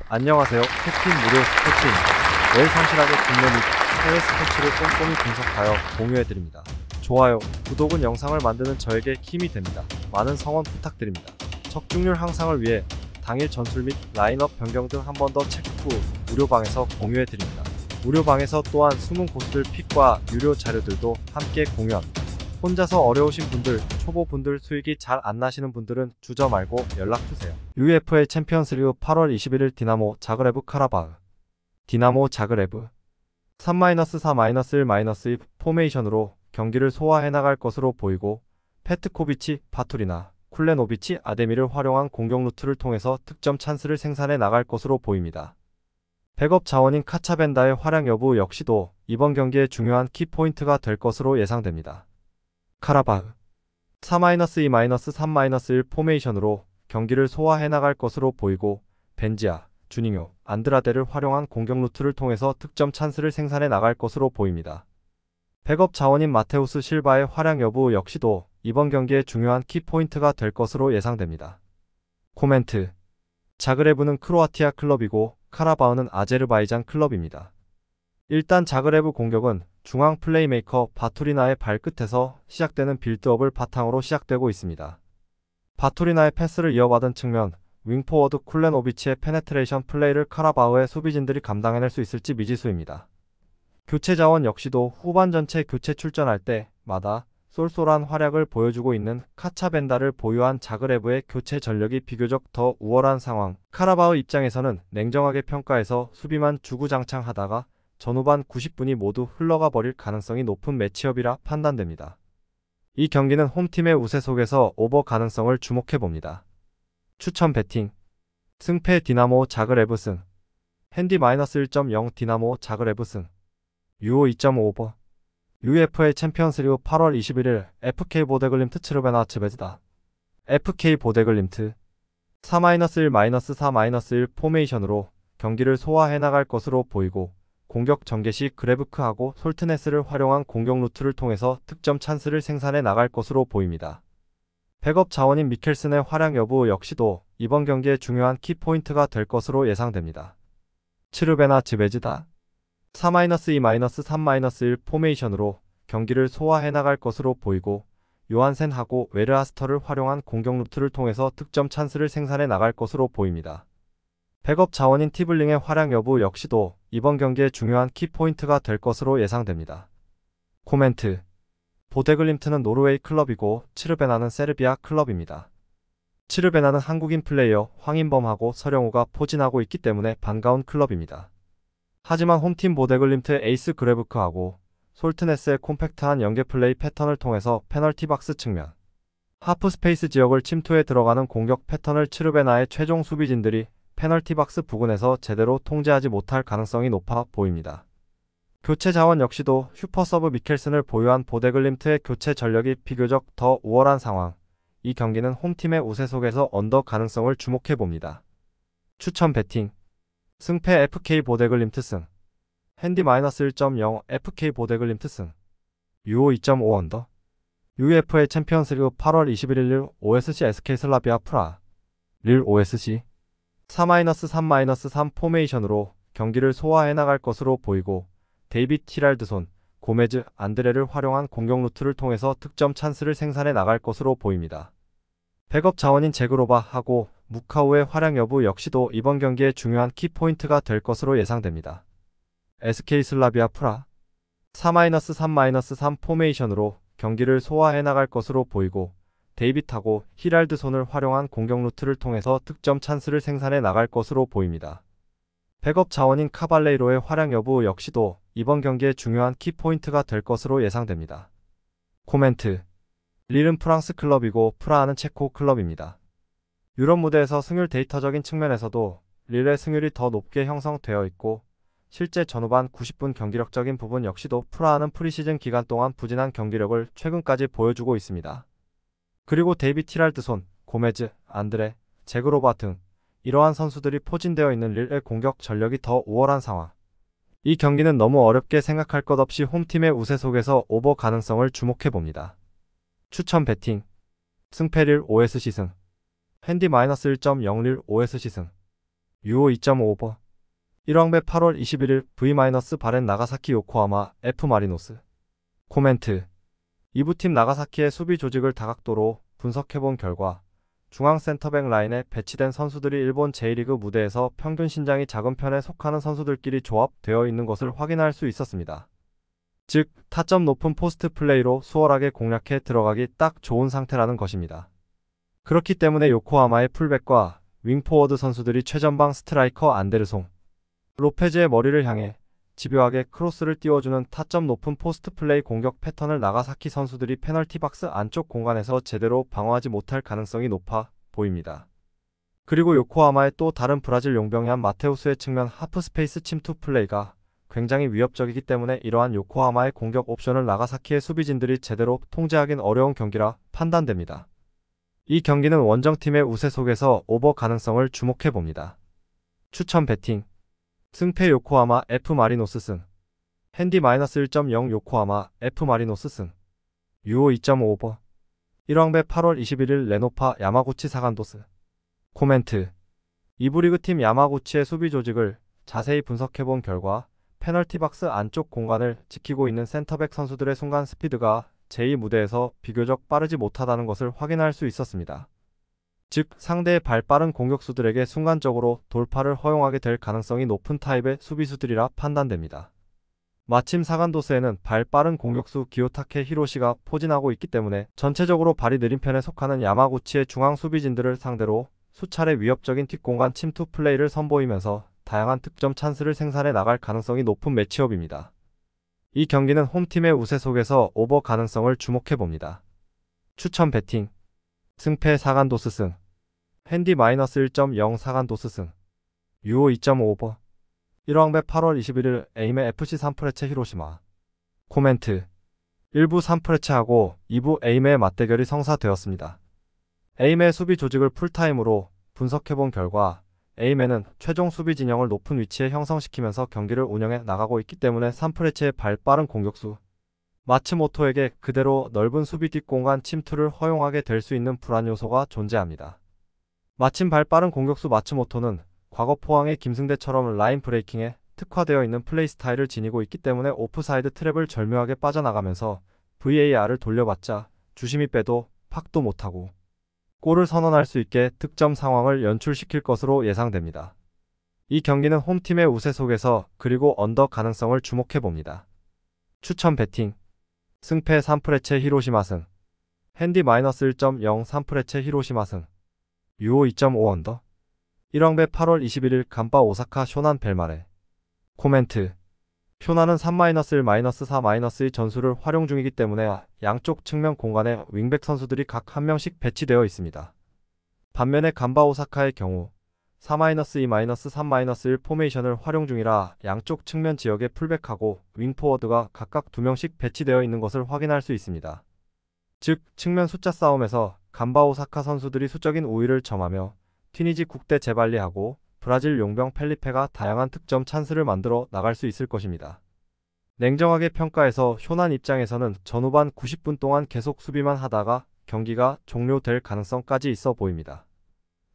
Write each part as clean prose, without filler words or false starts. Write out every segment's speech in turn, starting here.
안녕하세요. 캡틴 무료 스포츠입니다. 매일 성실하게 국내 및 해외 스포츠를 꼼꼼히 분석하여 공유해드립니다. 좋아요, 구독은 영상을 만드는 저에게 힘이 됩니다. 많은 성원 부탁드립니다. 적중률 향상을 위해 당일 전술 및 라인업 변경 등 한 번 더 체크 후 무료방에서 공유해드립니다. 무료방에서 또한 숨은 고수들 픽과 유료 자료들도 함께 공유합니다. 혼자서 어려우신 분들, 초보분들, 수익이 잘 안 나시는 분들은 주저 말고 연락주세요. UEFA 챔피언스리그 8월 21일 디나모 자그레브 카라바흐. 디나모 자그레브 3-4-1-2 포메이션으로 경기를 소화해 나갈 것으로 보이고, 페트코비치, 바투리나, 쿨레노비치, 아데미를 활용한 공격 루트를 통해서 득점 찬스를 생산해 나갈 것으로 보입니다. 백업 자원인 카차벤다의 활약 여부 역시도 이번 경기의 중요한 키포인트가 될 것으로 예상됩니다. 카라바흐 4-2-3-1 포메이션으로 경기를 소화해 나갈 것으로 보이고, 벤지아, 주닝요, 안드라데를 활용한 공격 루트를 통해서 득점 찬스를 생산해 나갈 것으로 보입니다. 백업 자원인 마테우스 실바의 활약 여부 역시도 이번 경기의 중요한 키포인트가 될 것으로 예상됩니다. 코멘트. 자그레브는 크로아티아 클럽이고 카라바흐는 아제르바이잔 클럽입니다. 일단 자그레브 공격은 중앙 플레이메이커 바투리나의 발끝에서 시작되는 빌드업을 바탕으로 시작되고 있습니다. 바투리나의 패스를 이어받은 측면, 윙포워드 쿨레노비치의 페네트레이션 플레이를 카라바흐의 수비진들이 감당해낼 수 있을지 미지수입니다. 교체 자원 역시도 후반 전체 교체 출전할 때마다 쏠쏠한 활약을 보여주고 있는 카차벤다를 보유한 자그레브의 교체 전력이 비교적 더 우월한 상황. 카라바흐 입장에서는 냉정하게 평가해서 수비만 주구장창하다가 전후반 90분이 모두 흘러가 버릴 가능성이 높은 매치업이라 판단됩니다. 이 경기는 홈팀의 우세 속에서 오버 가능성을 주목해봅니다. 추천 배팅. 승패 디나모 자그레브 승. 핸디 -1.0 디나모 자그레브 승. 유오 2.5 오버. UEFA 챔피언스리그 8월 21일 FK 보데글림트 츠르베나 츠베즈다. FK 보데글림트 4-1-4-1 포메이션으로 경기를 소화해 나갈 것으로 보이고, 공격 전개 시 그레브크하고 솔트네스를 활용한 공격 루트를 통해서 득점 찬스를 생산해 나갈 것으로 보입니다. 백업 자원인 미켈슨의 활약 여부 역시도 이번 경기의 중요한 키포인트가 될 것으로 예상됩니다. 츠르베나 츠베즈다. 4-2-3-1 포메이션으로 경기를 소화해 나갈 것으로 보이고, 요한센하고 웨르하스터를 활용한 공격 루트를 통해서 득점 찬스를 생산해 나갈 것으로 보입니다. 백업 자원인 티블링의 활약 여부 역시도 이번 경기의 중요한 키포인트가 될 것으로 예상됩니다. 코멘트. 보데글림트는 노르웨이 클럽이고 츠르베나는 세르비아 클럽입니다. 츠르베나는 한국인 플레이어 황인범하고 서령우가 포진하고 있기 때문에 반가운 클럽입니다. 하지만 홈팀 보데글림트의 에이스 그레브크하고 솔트네스의 콤팩트한 연계 플레이 패턴을 통해서 페널티 박스 측면, 하프 스페이스 지역을 침투해 들어가는 공격 패턴을 츠르베나의 최종 수비진들이 페널티 박스 부근에서 제대로 통제하지 못할 가능성이 높아 보입니다. 교체 자원 역시도 슈퍼서브 미켈슨을 보유한 보데글림트의 교체 전력이 비교적 더 우월한 상황. 이 경기는 홈팀의 우세 속에서 언더 가능성을 주목해봅니다. 추천 배팅. 승패 FK 보데글림트 승. 핸디 -1.0 FK 보데글림트 승. 유오 2.5 언더. UEFA 챔피언스리그 8월 21일 릴 OSC SK 슬라비아 프라. 릴 OSC 4-3-3 포메이션으로 경기를 소화해 나갈 것으로 보이고, 데이빗 히랄드손, 고메즈, 안드레를 활용한 공격 루트를 통해서 득점 찬스를 생산해 나갈 것으로 보입니다. 백업 자원인 제그로바하고 무카우의 활약 여부 역시도 이번 경기의 중요한 키포인트가 될 것으로 예상됩니다. SK 슬라비아 프라 4-3-3 포메이션으로 경기를 소화해 나갈 것으로 보이고, 데이빗하고 히랄드손을 활용한 공격 루트를 통해서 득점 찬스를 생산해 나갈 것으로 보입니다. 백업 자원인 카발레이로의 활약 여부 역시도 이번 경기의 중요한 키포인트가 될 것으로 예상됩니다. 코멘트. 릴은 프랑스 클럽이고 프라하는 체코 클럽입니다. 유럽 무대에서 승률 데이터적인 측면에서도 릴의 승률이 더 높게 형성되어 있고, 실제 전후반 90분 경기력적인 부분 역시도 프라하는 프리시즌 기간 동안 부진한 경기력을 최근까지 보여주고 있습니다. 그리고 데이빗 히랄드손, 고메즈, 안드레, 제그로바 등 이러한 선수들이 포진되어 있는 릴의 공격 전력이 더 우월한 상황. 이 경기는 너무 어렵게 생각할 것 없이 홈팀의 우세 속에서 오버 가능성을 주목해봅니다. 추천 배팅. 승패 릴 OSC 승. 핸디 -1.0 릴 OSC 승. 유오 2.5오버 1왕배 8월 21일 V-바렌 나가사키 요코하마 F마리노스 코멘트 2부팀 나가사키의 수비 조직을 다각도로 분석해본 결과 중앙 센터백 라인에 배치된 선수들이 일본 제1리그 무대에서 평균 신장이 작은 편에 속하는 선수들끼리 조합되어 있는 것을 확인할 수 있었습니다. 즉, 타점 높은 포스트 플레이로 수월하게 공략해 들어가기 딱 좋은 상태라는 것입니다. 그렇기 때문에 요코하마의 풀백과 윙포워드 선수들이 최전방 스트라이커 안데르송, 로페즈의 머리를 향해 집요하게 크로스를 띄워주는 타점 높은 포스트 플레이 공격 패턴을 나가사키 선수들이 페널티 박스 안쪽 공간에서 제대로 방어하지 못할 가능성이 높아 보입니다. 그리고 요코하마의 또 다른 브라질 용병이한 마테우스의 측면 하프 스페이스 침투 플레이가 굉장히 위협적이기 때문에 이러한 요코하마의 공격 옵션을 나가사키의 수비진들이 제대로 통제하긴 어려운 경기라 판단됩니다. 이 경기는 원정팀의 우세 속에서 오버 가능성을 주목해봅니다. 추천 배팅 승패 요코하마 F마리노스 승 핸디 -1.0 요코하마 F마리노스 승 유오 2.5오버 1왕배 8월 21일 레노파 야마구치 사간도스 코멘트 2부 리그팀 야마구치의 수비 조직을 자세히 분석해본 결과 페널티 박스 안쪽 공간을 지키고 있는 센터백 선수들의 순간 스피드가 제2무대에서 비교적 빠르지 못하다는 것을 확인할 수 있었습니다. 즉, 상대의 발빠른 공격수들에게 순간적으로 돌파를 허용하게 될 가능성이 높은 타입의 수비수들이라 판단됩니다. 마침 사간도스에는 발빠른 공격수 기요타케 히로시가 포진하고 있기 때문에 전체적으로 발이 느린 편에 속하는 야마구치의 중앙 수비진들을 상대로 수차례 위협적인 뒷공간 침투 플레이를 선보이면서 다양한 득점 찬스를 생산해 나갈 가능성이 높은 매치업입니다. 이 경기는 홈팀의 우세 속에서 오버 가능성을 주목해봅니다. 추천 배팅 승패 사간도스 승 핸디 -1.0 사간도스 승 유오 2.5오버 1왕배 8월 21일 에임의 FC 산프레체 히로시마 코멘트 1부 산프레체하고 2부 에임의 맞대결이 성사되었습니다. 에임의 수비 조직을 풀타임으로 분석해본 결과 에이맨은 최종 수비 진영을 높은 위치에 형성시키면서 경기를 운영해 나가고 있기 때문에 산프레체의 발빠른 공격수 마츠모토에게 그대로 넓은 수비 뒷공간 침투를 허용하게 될 수 있는 불안 요소가 존재합니다. 마침 발빠른 공격수 마츠모토는 과거 포항의 김승대처럼 라인 브레이킹에 특화되어 있는 플레이 스타일을 지니고 있기 때문에 오프사이드 트랩을 절묘하게 빠져나가면서 VAR을 돌려봤자 주심이 빼도 팍도 못하고 골을 선언할 수 있게 득점 상황을 연출시킬 것으로 예상됩니다. 이 경기는 홈팀의 우세 속에서 그리고 언더 가능성을 주목해봅니다. 추천 배팅 승패 산프레체 히로시마 승 핸디 -1.0 산프레체 히로시마 승 유오 2.5 언더 1왕배 8월 21일 간바 오사카 쇼난 벨마레 코멘트 쇼난은 3-1-4-2 전술을 활용 중이기 때문에 양쪽 측면 공간에 윙백 선수들이 각 한 명씩 배치되어 있습니다. 반면에 간바 오사카의 경우 4-2-3-1 포메이션을 활용 중이라 양쪽 측면 지역에 풀백하고 윙포워드가 각각 2명씩 배치되어 있는 것을 확인할 수 있습니다. 즉, 측면 숫자 싸움에서 간바 오사카 선수들이 수적인 우위를 점하며 튀니지 국대 재발리하고 브라질 용병 펠리페가 다양한 득점 찬스를 만들어 나갈 수 있을 것입니다. 냉정하게 평가해서 쇼난 입장에서는 전후반 90분 동안 계속 수비만 하다가 경기가 종료될 가능성까지 있어 보입니다.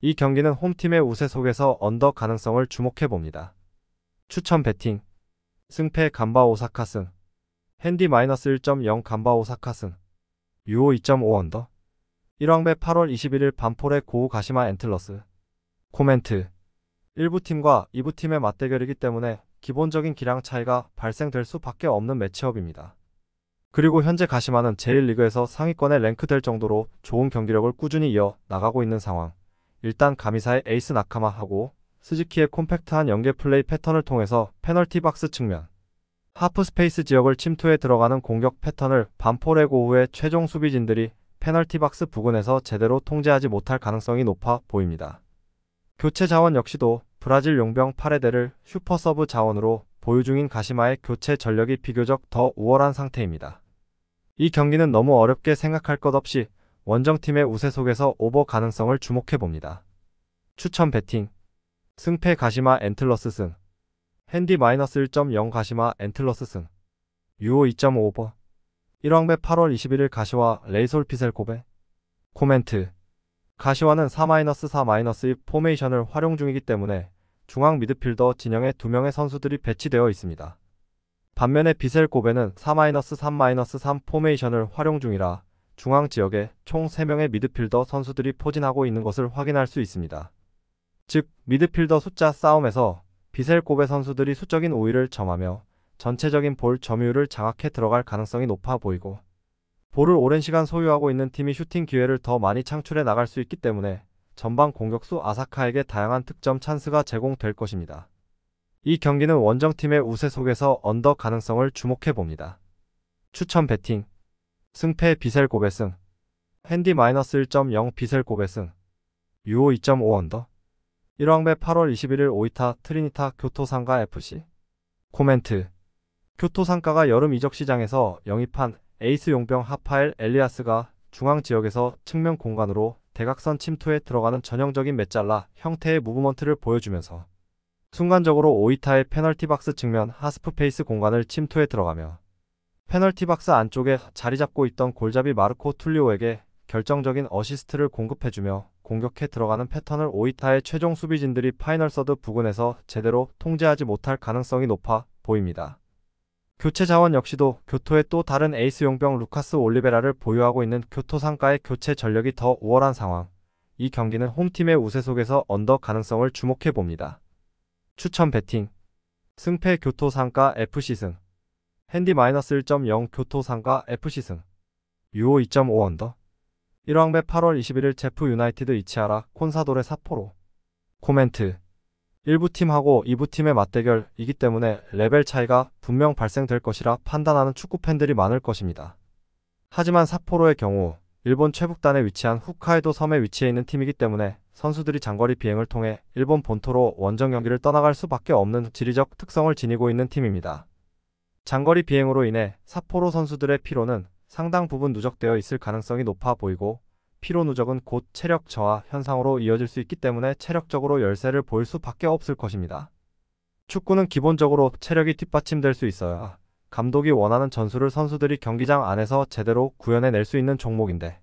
이 경기는 홈팀의 우세 속에서 언더 가능성을 주목해봅니다. 추천 배팅 승패 간바 오사카 승 핸디 -1.0 간바 오사카 승 유오 2.5 언더 1왕배 8월 21일 반폴의 고우 가시마 엔틀러스 코멘트 1부팀과 2부팀의 맞대결이기 때문에 기본적인 기량 차이가 발생될 수밖에 없는 매치업입니다. 그리고 현재 가시마는 제1리그에서 상위권에 랭크될 정도로 좋은 경기력을 꾸준히 이어 나가고 있는 상황. 일단 가미사의 에이스 나카마하고 스즈키의 콤팩트한 연계 플레이 패턴을 통해서 페널티 박스 측면 하프 스페이스 지역을 침투해 들어가는 공격 패턴을 반폴의 고우의 최종 수비진들이 페널티 박스 부근에서 제대로 통제하지 못할 가능성이 높아 보입니다. 교체 자원 역시도 브라질 용병 파레데를 슈퍼 서브 자원으로 보유 중인 가시마의 교체 전력이 비교적 더 우월한 상태입니다. 이 경기는 너무 어렵게 생각할 것 없이 원정팀의 우세 속에서 오버 가능성을 주목해봅니다. 추천 배팅 승패 가시마 엔틀러스 승 핸디 -1.0 가시마 엔틀러스 승 유오 2.5 오버 1왕배 8월 21일 가시와 레이솔 피셀코베 코멘트 가시와는 4-4-2 포메이션을 활용 중이기 때문에 중앙 미드필더 진영에 2명의 선수들이 배치되어 있습니다. 반면에 비셀고베는 4-3-3-3 포메이션을 활용 중이라 중앙 지역에 총 3명의 미드필더 선수들이 포진하고 있는 것을 확인할 수 있습니다. 즉, 미드필더 숫자 싸움에서 비셀고베 선수들이 수적인 우위를 점하며 전체적인 볼 점유율을 장악해 들어갈 가능성이 높아 보이고, 볼을 오랜 시간 소유하고 있는 팀이 슈팅 기회를 더 많이 창출해 나갈 수 있기 때문에 전방 공격수 아사카에게 다양한 득점 찬스가 제공될 것입니다. 이 경기는 원정팀의 우세 속에서 언더 가능성을 주목해 봅니다. 추천 배팅. 승패 비셀고베 승. 핸디 -1.0 비셀고베 승. 유오 2.5 언더. 1왕배 8월 21일 오이타 트리니타 교토상가 FC. 코멘트. 교토상가가 여름 이적 시장에서 영입한 에이스 용병 하파엘 엘리아스가 중앙 지역에서 측면 공간으로 대각선 침투에 들어가는 전형적인 메잘라 형태의 무브먼트를 보여주면서 순간적으로 오이타의 페널티 박스 측면 하스프 페이스 공간을 침투해 들어가며 페널티 박스 안쪽에 자리 잡고 있던 골잡이 마르코 툴리오에게 결정적인 어시스트를 공급해주며 공격해 들어가는 패턴을 오이타의 최종 수비진들이 파이널 서드 부근에서 제대로 통제하지 못할 가능성이 높아 보입니다. 교체 자원 역시도 교토의 또 다른 에이스 용병 루카스 올리베라를 보유하고 있는 교토상가의 교체 전력이 더 우월한 상황. 이 경기는 홈팀의 우세 속에서 언더 가능성을 주목해 봅니다. 추천 배팅. 승패 교토상가 FC 승. 핸디 -1.0 교토상가 FC 승. 유오 2.5 언더. 1왕배 8월 21일 제프 유나이티드 이치하라 콘사도레 사포로. 코멘트. 1부 팀하고 2부 팀의 맞대결이기 때문에 레벨 차이가 분명 발생될 것이라 판단하는 축구 팬들이 많을 것입니다. 하지만 삿포로의 경우 일본 최북단에 위치한 홋카이도 섬에 위치해 있는 팀이기 때문에 선수들이 장거리 비행을 통해 일본 본토로 원정 경기를 떠나갈 수밖에 없는 지리적 특성을 지니고 있는 팀입니다. 장거리 비행으로 인해 삿포로 선수들의 피로는 상당 부분 누적되어 있을 가능성이 높아 보이고, 피로 누적은 곧 체력 저하 현상으로 이어질 수 있기 때문에 체력적으로 열세를 보일 수밖에 없을 것입니다. 축구는 기본적으로 체력이 뒷받침될 수 있어야 감독이 원하는 전술을 선수들이 경기장 안에서 제대로 구현해낼 수 있는 종목인데,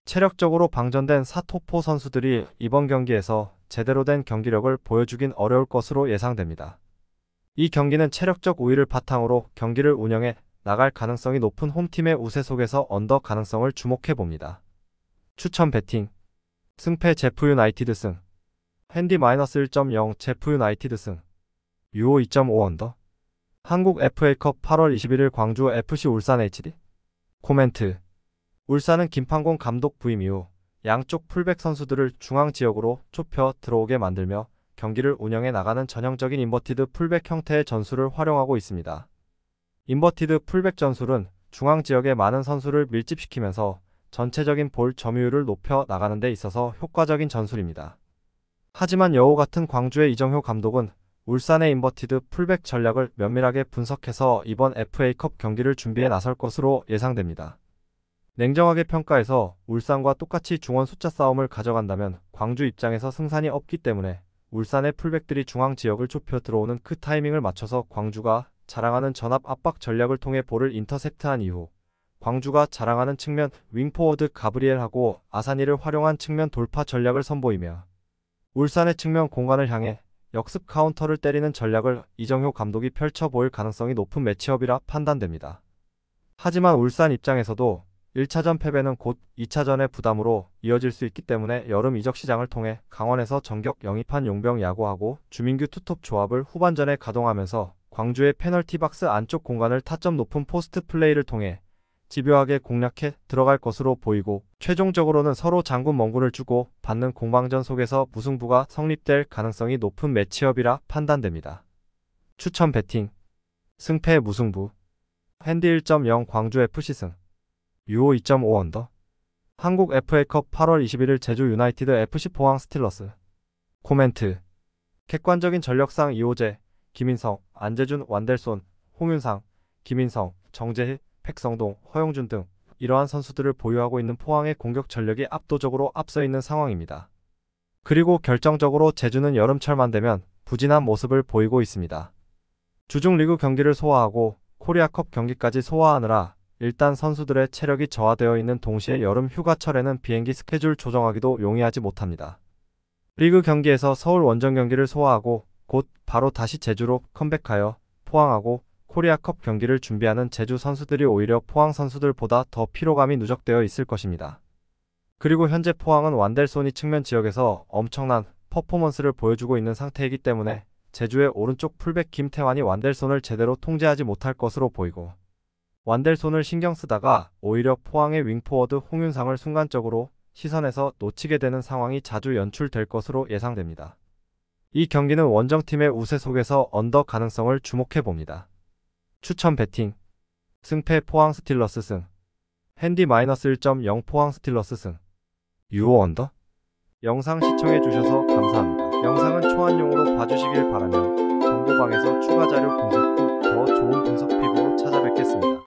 체력적으로 방전된 사토포 선수들이 이번 경기에서 제대로 된 경기력을 보여주긴 어려울 것으로 예상됩니다. 이 경기는 체력적 우위를 바탕으로 경기를 운영해 나갈 가능성이 높은 홈팀의 우세 속에서 언더 가능성을 주목해 봅니다. 추천 배팅. 승패 제프 유나이티드 승. 핸디 -1.0 제프 유나이티드 승. 유오 2.5 언더. 한국 FA컵 8월 21일 광주 FC 울산 HD. 코멘트. 울산은 김판공 감독 부임 이후 양쪽 풀백 선수들을 중앙 지역으로 좁혀 들어오게 만들며 경기를 운영해 나가는 전형적인 인버티드 풀백 형태의 전술을 활용하고 있습니다. 인버티드 풀백 전술은 중앙 지역에 많은 선수를 밀집시키면서 전체적인 볼 점유율을 높여 나가는 데 있어서 효과적인 전술입니다. 하지만 여우 같은 광주의 이정효 감독은 울산의 인버티드 풀백 전략을 면밀하게 분석해서 이번 FA컵 경기를 준비해 나설 것으로 예상됩니다. 냉정하게 평가해서 울산과 똑같이 중원 숫자 싸움을 가져간다면 광주 입장에서 승산이 없기 때문에 울산의 풀백들이 중앙 지역을 좁혀 들어오는 그 타이밍을 맞춰서 광주가 자랑하는 전압 압박 전략을 통해 볼을 인터셉트한 이후 광주가 자랑하는 측면 윙포워드 가브리엘하고 아사니를 활용한 측면 돌파 전략을 선보이며 울산의 측면 공간을 향해 역습 카운터를 때리는 전략을 이정효 감독이 펼쳐 보일 가능성이 높은 매치업이라 판단됩니다. 하지만 울산 입장에서도 1차전 패배는 곧 2차전의 부담으로 이어질 수 있기 때문에 여름 이적 시장을 통해 강원에서 전격 영입한 용병 야구하고 주민규 투톱 조합을 후반전에 가동하면서 광주의 페널티 박스 안쪽 공간을 타점 높은 포스트 플레이를 통해 집요하게 공략해 들어갈 것으로 보이고, 최종적으로는 서로 장군 멍군을 주고 받는 공방전 속에서 무승부가 성립될 가능성이 높은 매치업이라 판단됩니다. 추천 배팅. 승패 무승부. 핸디 1.0 광주 FC 승. 유오 2.5 언더. 한국 FA컵 8월 21일 제주 유나이티드 FC 포항 스틸러스. 코멘트. 객관적인 전력상 이호재, 김인성, 안재준, 완델손, 홍윤상, 김인성, 정재희, 백성동, 허용준 등 이러한 선수들을 보유하고 있는 포항의 공격 전력이 압도적으로 앞서 있는 상황입니다. 그리고 결정적으로 제주는 여름철만 되면 부진한 모습을 보이고 있습니다. 주중 리그 경기를 소화하고 코리아컵 경기까지 소화하느라 일단 선수들의 체력이 저하되어 있는 동시에 여름 휴가철에는 비행기 스케줄 조정하기도 용이하지 못합니다. 리그 경기에서 서울 원정 경기를 소화하고 곧 바로 다시 제주로 컴백하여 포항하고 코리아컵 경기를 준비하는 제주 선수들이 오히려 포항 선수들보다 더 피로감이 누적되어 있을 것입니다. 그리고 현재 포항은 완델손이 측면 지역에서 엄청난 퍼포먼스를 보여주고 있는 상태이기 때문에 제주의 오른쪽 풀백 김태환이 완델손을 제대로 통제하지 못할 것으로 보이고, 완델손을 신경 쓰다가 오히려 포항의 윙포워드 홍윤상을 순간적으로 시선에서 놓치게 되는 상황이 자주 연출될 것으로 예상됩니다. 이 경기는 원정팀의 우세 속에서 언더 가능성을 주목해 봅니다. 추천 배팅. 승패 포항 스틸러스 승. 핸디 -1.0 포항 스틸러스 승. 유오 언더. 영상 시청해 주셔서 감사합니다. 영상은 초안용으로 봐주시길 바라며 정보방에서 추가 자료 분석 후 더 좋은 분석 팁으로 찾아뵙겠습니다.